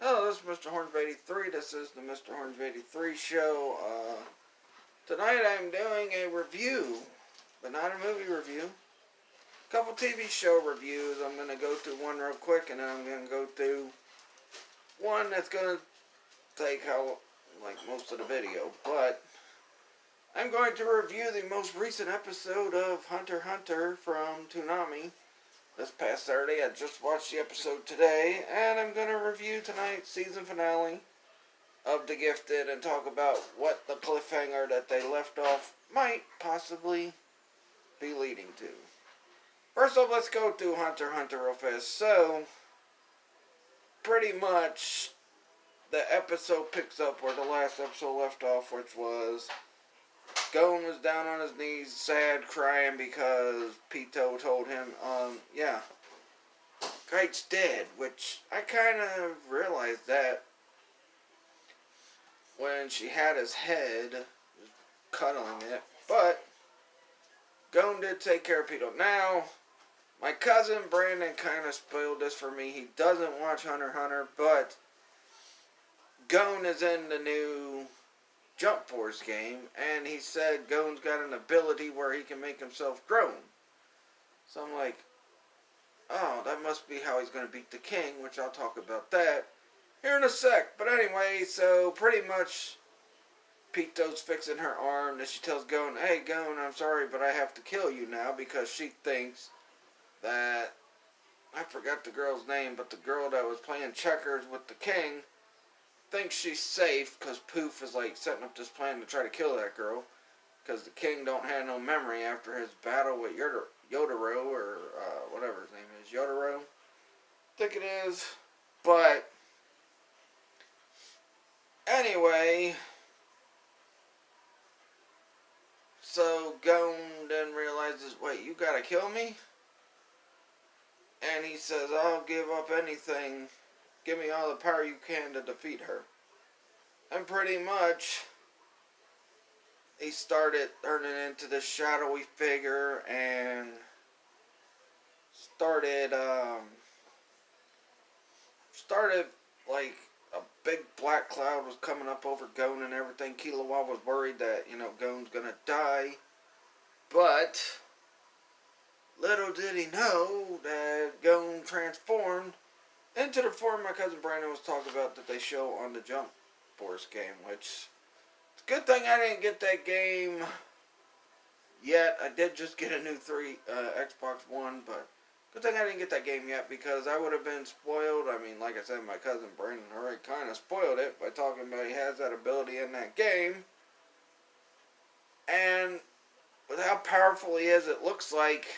Hello, this is Mr. Horns of 83. This is the Mr. Horns of 83 show. Tonight I'm doing a review, but not a movie review. A couple TV show reviews. I'm going to go through one real quick, and then I'm going to go through one that's going to take like most of the video. But I'm going to review the most recent episode of Hunter x Hunter from Toonami. This past Saturday, I just watched the episode today, and I'm going to review tonight's season finale of The Gifted and talk about what the cliffhanger that they left off might possibly be leading to. First off, let's go through Hunter x Hunter real fast. So, pretty much, the episode picks up where the last episode left off, which was Gon was down on his knees, sad, crying because Pitou told him, Kite's dead, which I kind of realized that when she had his head, cuddling it, but Gon did take care of Pitou. Now, my cousin Brandon kind of spoiled this for me. He doesn't watch Hunter x Hunter, but Gon is in the new Jump Force game, and he said Gon's got an ability where he can make himself grown. So I'm like, oh, that must be how he's going to beat the king, which I'll talk about that here in a sec. But anyway, so pretty much Pitou's fixing her arm, and she tells Gon, hey Gon, I'm sorry, but I have to kill you now, because she thinks that, I forgot the girl's name, but the girl that was playing checkers with the king thinks she's safe because Poof is like setting up this plan to try to kill that girl because the king don't have no memory after his battle with Yotaro or whatever his name is, Yotaro, I think it is. But anyway, so Gon then realizes, wait, you gotta kill me? And he says, I'll give up anything. Give me all the power you can to defeat her. And pretty much, he started turning into this shadowy figure and started like a big black cloud was coming up over Gon and everything. Killua was worried that, Gon's gonna die. But little did he know that Gon transformed into the form my cousin Brandon was talking about that they show on the Jump Force game, which it's a good thing I didn't get that game yet. I did just get a new Xbox One, but good thing I didn't get that game yet because I would have been spoiled. I mean, like I said, my cousin Brandon already kind of spoiled it by talking about he has that ability in that game. And with how powerful he is, it looks like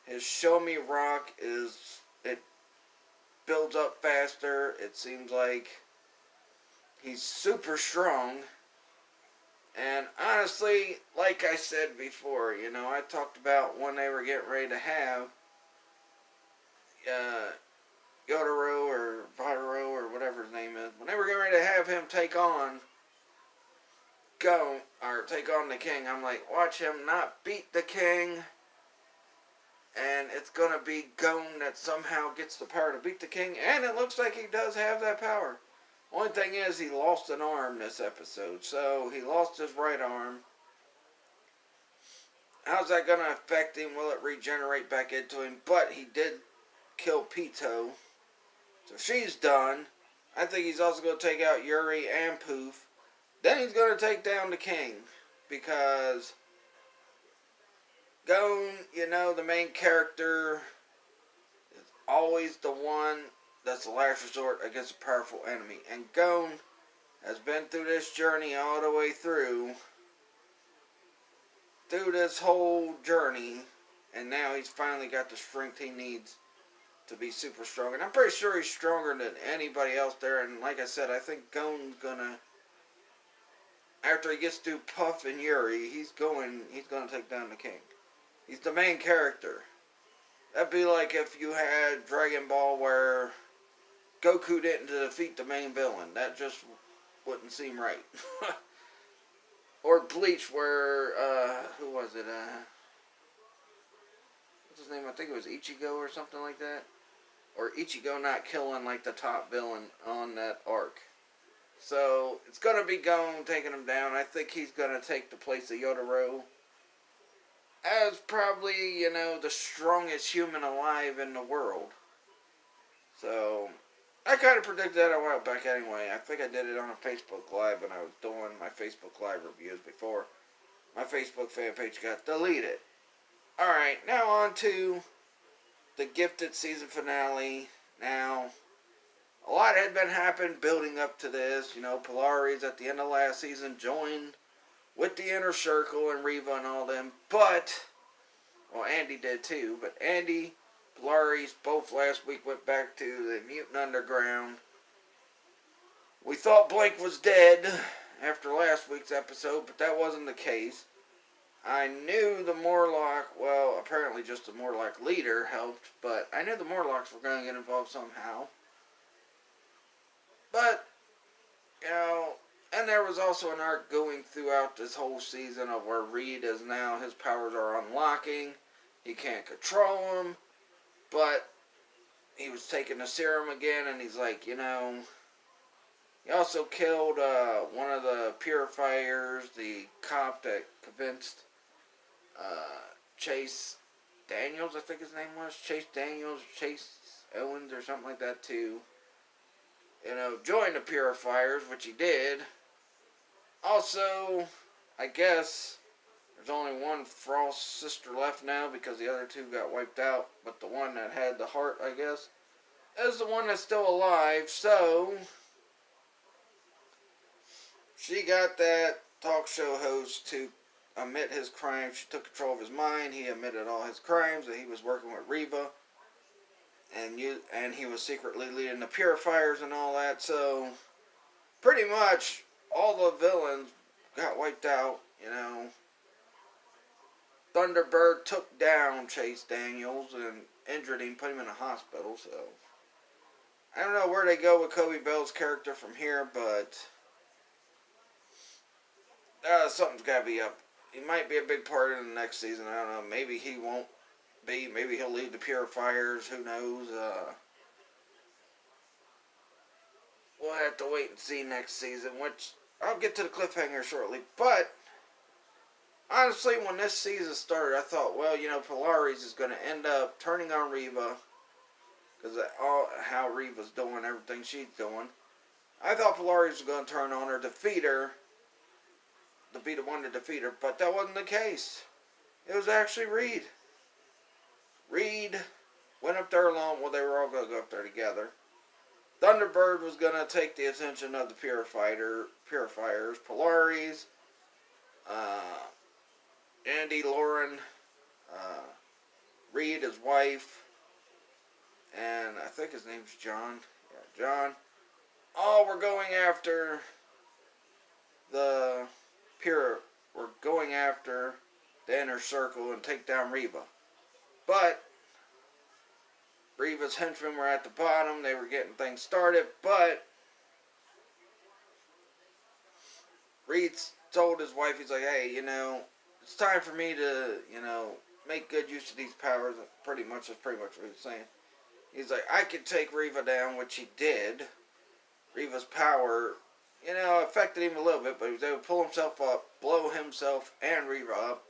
his Show Me Rock it builds up faster. It seems like he's super strong. And honestly, like I said before, I talked about when they were getting ready to have Yotaro or Pyro or whatever his name is, when they were getting ready to have him take on Gon, or take on the king, I'm like, watch him not beat the king, and it's going to be Gon that somehow gets the power to beat the king, and it looks like he does have that power. Only thing is, he lost an arm this episode, so he lost his right arm. How's that going to affect him? Will it regenerate back into him? But he did kill Pitou, so she's done. I think he's also going to take out Yuri and Poof. Then he's going to take down the king, because Gon, the main character, is always the one that's the last resort against a powerful enemy. And Gon has been through this journey all the way through this whole journey, and now he's finally got the strength he needs to be super strong. And I'm pretty sure he's stronger than anybody else there. And like I said, I think Gon's gonna, after he gets through Puff and Yuri, he's gonna take down the king. He's the main character. That'd be like if you had Dragon Ball where Goku didn't defeat the main villain. That just wouldn't seem right. Or Bleach where, who was it? What's his name? I think it was Ichigo or something like that. or Ichigo not killing like the top villain on that arc. So it's gonna be Gon taking him down. I think he's gonna take the place of Yotaro as probably, the strongest human alive in the world. So I kind of predicted that a while back anyway. I think I did it on a Facebook Live when I was doing my Facebook Live reviews before my Facebook fan page got deleted. Alright, now on to the Gifted season finale. Now, a lot had been happening building up to this. Polaris at the end of last season joined with the Inner Circle and Reva and all them. But, well, Andy did too. But Andy, Polaris, both last week went back to the Mutant Underground. We thought Blake was dead after last week's episode, but that wasn't the case. I knew the Morlock, well, apparently just the Morlock leader helped, but I knew the Morlocks were going to get involved somehow. But, and there was also an arc going throughout this whole season of where Reed is now, his powers are unlocking. He can't control them, but he was taking the serum again, and he's like, he also killed one of the purifiers, the cop that convinced Chase Daniels, I think his name was, Chase Daniels, Chase Owens or something like that to, join the purifiers, which he did. Also, I guess there's only one Frost sister left now because the other two got wiped out, but the one that had the heart, I guess, is the one that's still alive. So she got that talk show host to admit his crimes. She took control of his mind. He admitted all his crimes, that he was working with Reba, and he was secretly leading the purifiers and all that. So pretty much all the villains got wiped out. Thunderbird took down Chase Daniels and injured him, put him in a hospital. So I don't know where they go with Kobe Bell's character from here, but something's got to be up. He might be a big part in the next season. I don't know. Maybe he won't be. Maybe he'll leave the purifiers. Who knows? We'll have to wait and see next season, which I'll get to the cliffhanger shortly. But honestly, when this season started, I thought, well, Polaris is going to end up turning on Reva because all how Reva's doing, everything she's doing. I thought Polaris was going to turn on her, defeat her. To be the one to defeat her, but that wasn't the case. It was actually Reed. Reed went up there alone. Well, they were all going to go up there together. Thunderbird was going to take the attention of the purifiers. Polaris, Andy, Lauren, Reed, his wife, and I think his name's John. Yeah, John. All were going after we're going after the Inner Circle and take down Reva. But Reva's henchmen were at the bottom. They were getting things started. But Reed told his wife, he's like, hey, it's time for me to, make good use of these powers. That's pretty much what he was saying. He's like, I could take Reva down, which he did. Reva's power affected him a little bit, but he was able to pull himself up, blow himself and Reva up,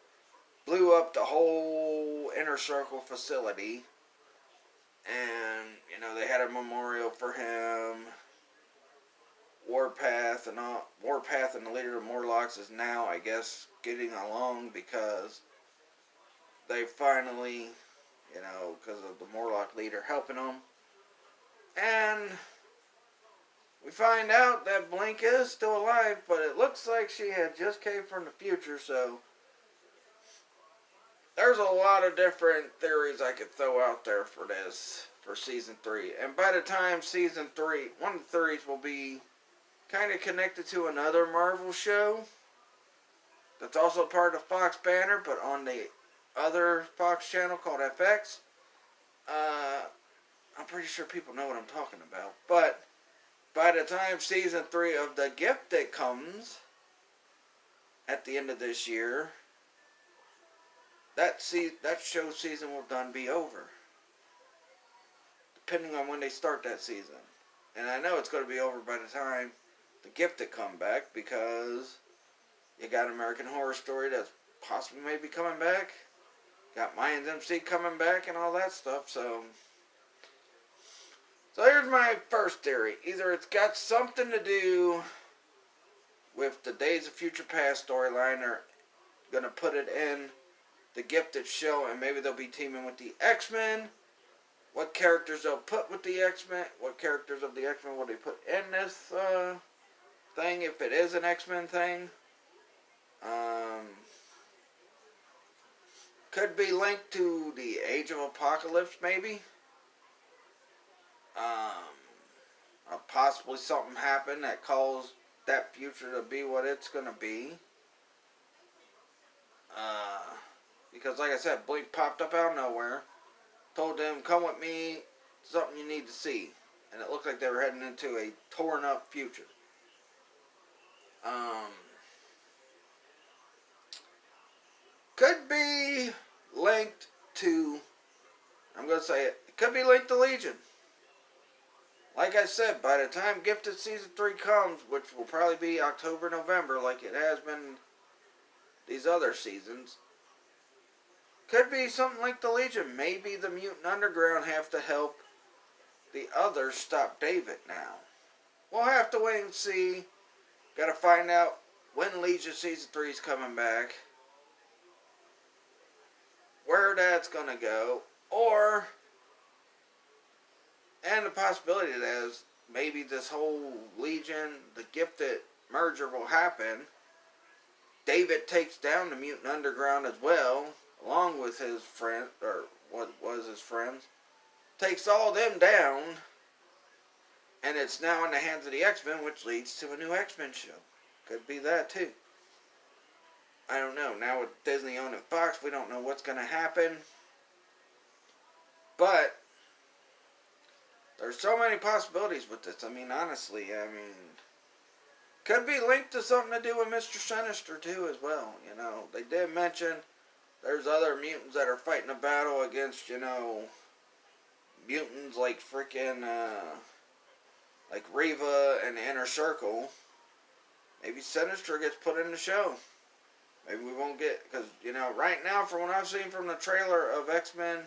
blew up the whole Inner Circle facility, and, they had a memorial for him. Warpath and the leader of Morlocks is now, I guess, getting along because they finally, because of the Morlock leader helping them, and we find out that Blink is still alive, but it looks like she had just came from the future, so there's a lot of different theories I could throw out there for this, for Season 3. And by the time Season 3, one of the theories will be kind of connected to another Marvel show that's also part of Fox banner, but on the other Fox channel called FX. I'm pretty sure people know what I'm talking about, but by the time Season 3 of The Gifted comes at the end of this year, that show season will done be over. depending on when they start that season. And I know it's going to be over by the time the Gifted come back, because you got American Horror Story that's possibly maybe coming back. Got Mayans MC coming back and all that stuff. So here's my first theory. Either it's got something to do with the Days of Future Past storyline, or going to put it in the Gifted show, and maybe they'll be teaming with the X-Men. What characters they'll put with the X-Men, what characters of the X-Men will they put in this thing, if it is an X-Men thing. Could be linked to the Age of Apocalypse, maybe. Possibly something happened that caused that future to be what it's going to be. Because like I said, Blink popped up out of nowhere, told them, come with me, something you need to see. And it looked like they were heading into a torn up future. Could be linked to, I'm going to say it, could be linked to Legion. Like I said, by the time Gifted Season 3 comes, which will probably be October, November, like it has been these other seasons, could be something like the Legion. Maybe the Mutant Underground have to help the others stop David now. We'll have to wait and see. Gotta find out when Legion Season 3 is coming back, where that's gonna go, or, and the possibility that is maybe this whole Legion, the Gifted merger will happen. David takes down the Mutant Underground as well, along with his friend, or what was his friends. Takes all them down, and it's now in the hands of the X-Men, which leads to a new X-Men show. Could be that too. I don't know. Now with Disney owning Fox, we don't know what's going to happen. But there's so many possibilities with this. I mean, honestly, could be linked to something to do with Mr. Sinister too as well. You know, they did mention there's other mutants that are fighting a battle against, mutants like freaking, like Reva and the Inner Circle. Maybe Sinister gets put in the show. Maybe we won't get, because, right now, from what I've seen from the trailer of X-Men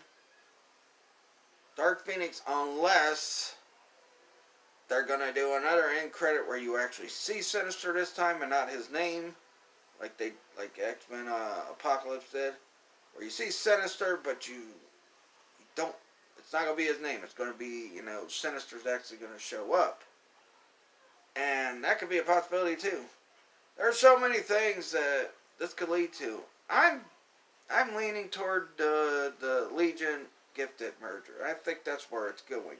Dark Phoenix, unless they're going to do another end credit where you actually see Sinister this time and not his name, like X-Men Apocalypse did, where you see Sinister, but you don't, it's not going to be his name. It's going to be, Sinister's actually going to show up. And that could be a possibility too. There are so many things that this could lead to. I'm leaning toward the Legion Gifted merger. I think that's where it's going.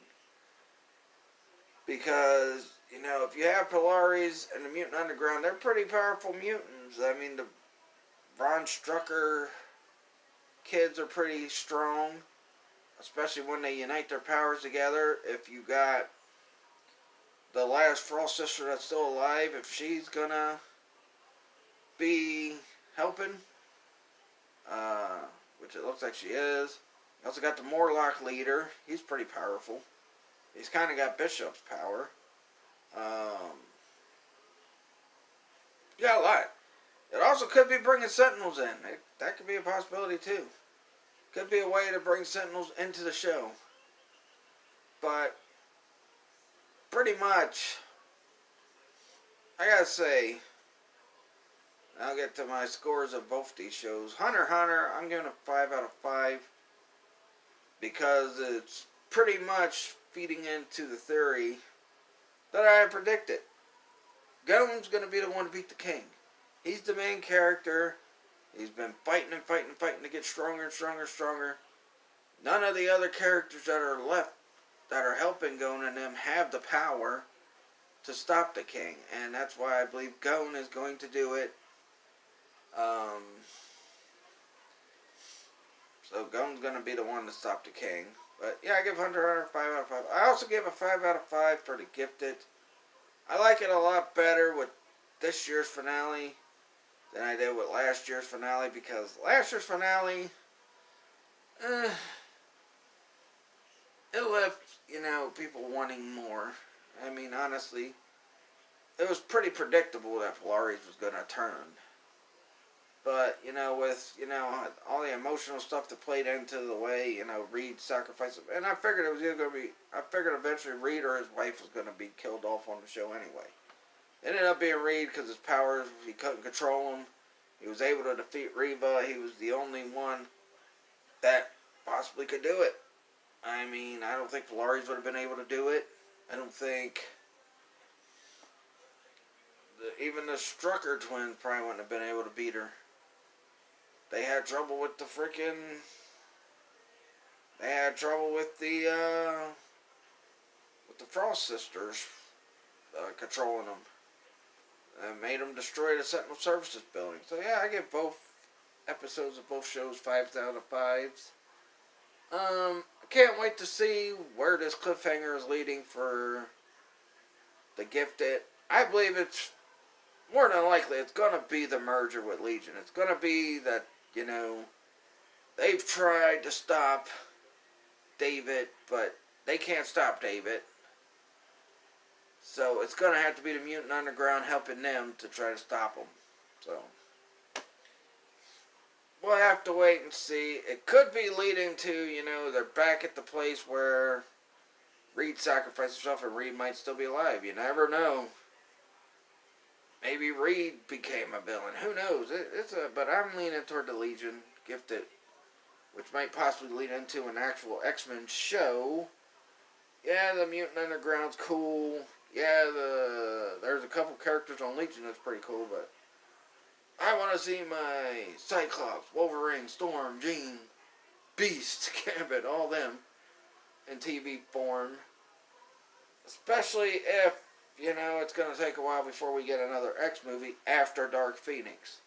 Because, if you have Polaris and the Mutant Underground, they're pretty powerful mutants. I mean, the Von Strucker kids are pretty strong, especially when they unite their powers together. If you got the last Frost sister that's still alive, if she's gonna be helping, which it looks like she is. You also got the Morlock leader. He's pretty powerful. He's kind of got Bishop's power. You got a lot. It also could be bringing Sentinels in. That could be a possibility too. Could be a way to bring Sentinels into the show. But pretty much, I gotta say, I'll get to my scores of both these shows. Hunter x Hunter, I'm giving a 5 out of 5 because it's pretty much feeding into the theory that I had predicted. Gon's going to be the one to beat the king. He's the main character. He's been fighting and fighting and fighting to get stronger and stronger and stronger. None of the other characters that are left that are helping Gon and them have the power to stop the king. And that's why I believe Gon is going to do it. So Gon's going to be the one to stop the king. But yeah, I give Hunter x Hunter 5 out of 5. I also give a 5 out of 5 for the Gifted. I like it a lot better with this year's finale than I did with last year's finale, because last year's finale, it left, people wanting more. I mean, honestly, it was pretty predictable that Polaris was going to turn. But, with, all the emotional stuff that played into the way, Reed sacrificed him. And I figured it was either going to be, I figured eventually Reed or his wife was going to be killed off on the show anyway. It ended up being Reed because his powers, he couldn't control them. He was able to defeat Reva. He was the only one that possibly could do it. I mean, I don't think Polaris would have been able to do it. I don't think even the Strucker twins probably wouldn't have been able to beat her. They had trouble with the freaking. They had trouble with the Frost sisters controlling them. And made them destroy the Sentinel Services building. So yeah, I give both episodes of both shows 5 out of 5s. I can't wait to see where this cliffhanger is leading for the Gifted. I believe it's more than likely it's going to be the merger with Legion. It's going to be that, they've tried to stop David, but they can't stop David. So it's going to have to be the Mutant Underground helping them to try to stop them. So we'll have to wait and see. It could be leading to, they're back at the place where Reed sacrificed himself and Reed might still be alive. You never know. Maybe Reed became a villain. Who knows? But I'm leaning toward the Legion Gifted, which might possibly lead into an actual X-Men show. Yeah, the Mutant Underground's cool. Yeah, there's a couple characters on Legion that's pretty cool, but I want to see my Cyclops, Wolverine, Storm, Jean, Beast, Gambit, all them in TV form. Especially if, it's going to take a while before we get another X movie after Dark Phoenix.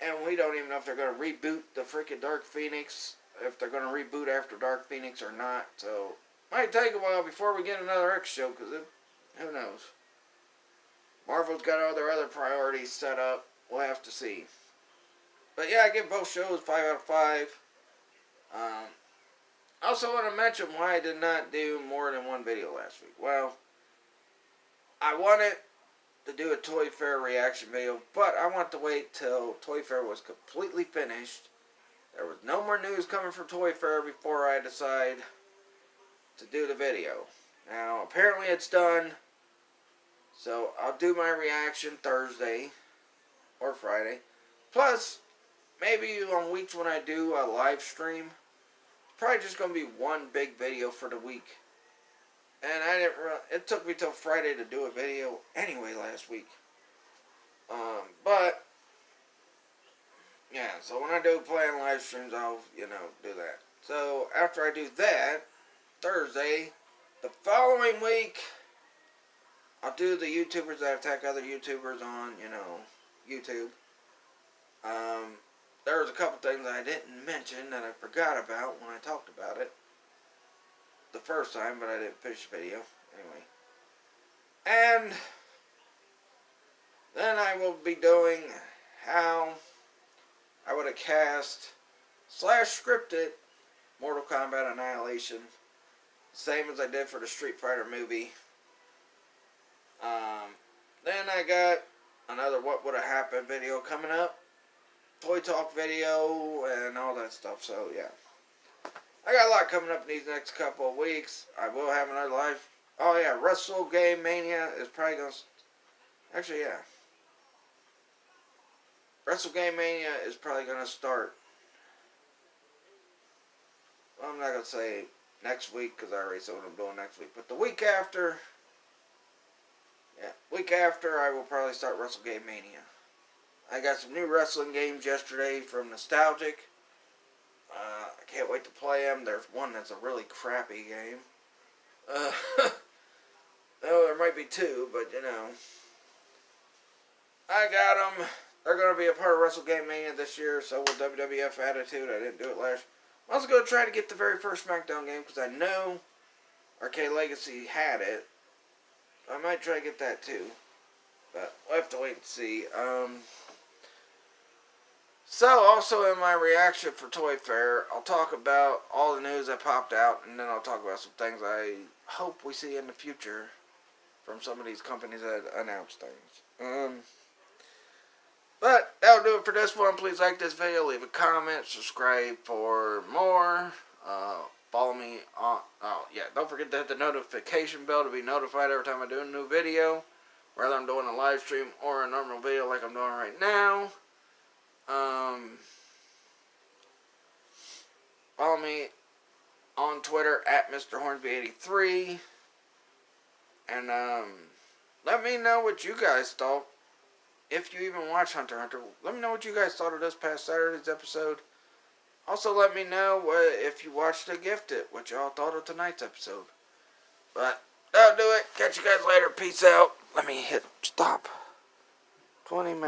And we don't even know if they're going to reboot the freaking Dark Phoenix, if they're going to reboot after Dark Phoenix or not. So, might take a while before we get another X show, because who knows. Marvel's got all their other priorities set up. We'll have to see. But yeah, I give both shows 5 out of 5. I also want to mention why I did not do more than one video last week. Well, I wanted to do a Toy Fair reaction video, but I want to wait till Toy Fair was completely finished. There was no more news coming from Toy Fair before I decide to do the video. Now, apparently it's done, so I'll do my reaction Thursday or Friday. Plus, maybe on weeks when I do a live stream, it's probably just going to be one big video for the week. And it took me till Friday to do a video anyway last week. But, yeah, so when I do plan live streams, I'll, do that. So, after I do that, Thursday, the following week, I'll do the YouTubers that attack other YouTubers on, YouTube. There was a couple things I didn't mention that I forgot about when I talked about it the first time, but I didn't finish the video. Anyway. And then I will be doing how I would have cast / scripted Mortal Kombat Annihilation. Same as I did for the Street Fighter movie. Then I got another What Would Have Happened video coming up. Toy Talk video and all that stuff. So, yeah. I got a lot coming up in these next couple of weeks. I will have another live. Oh, yeah. Wrestle Game Mania is probably going to... Actually, yeah. Wrestle Game Mania is probably going to start. Well, I'm not going to say next week because I already said what I'm doing next week. But the week after... Yeah, week after I will probably start Wrestle Game Mania. I got some new wrestling games yesterday from Nostalgic. I can't wait to play them. There's one that's a really crappy game. Oh, there might be two, but I got them. They're going to be a part of Wrestle Game Mania this year, so will WWF Attitude. I didn't do it last. I'm also going to try to get the very first SmackDown game, because I know Arcade Legacy had it. I might try to get that too. But we'll have to wait and see. So, also in my reaction for Toy Fair, I'll talk about all the news that popped out, and then I'll talk about some things I hope we see in the future from some of these companies that announce things. But that'll do it for this one. Please like this video, leave a comment, subscribe for more. Follow me on. Oh yeah, don't forget to hit the notification bell to be notified every time I do a new video, whether I'm doing a live stream or a normal video like I'm doing right now. Follow me on Twitter at Mr. Hornsby83, and let me know what you guys thought. If you even watch Hunter x Hunter, let me know what you guys thought of this past Saturday's episode. Also, let me know if you watched The Gifted, what y'all thought of tonight's episode. But that'll do it. Catch you guys later. Peace out. Let me hit stop. 20 minutes.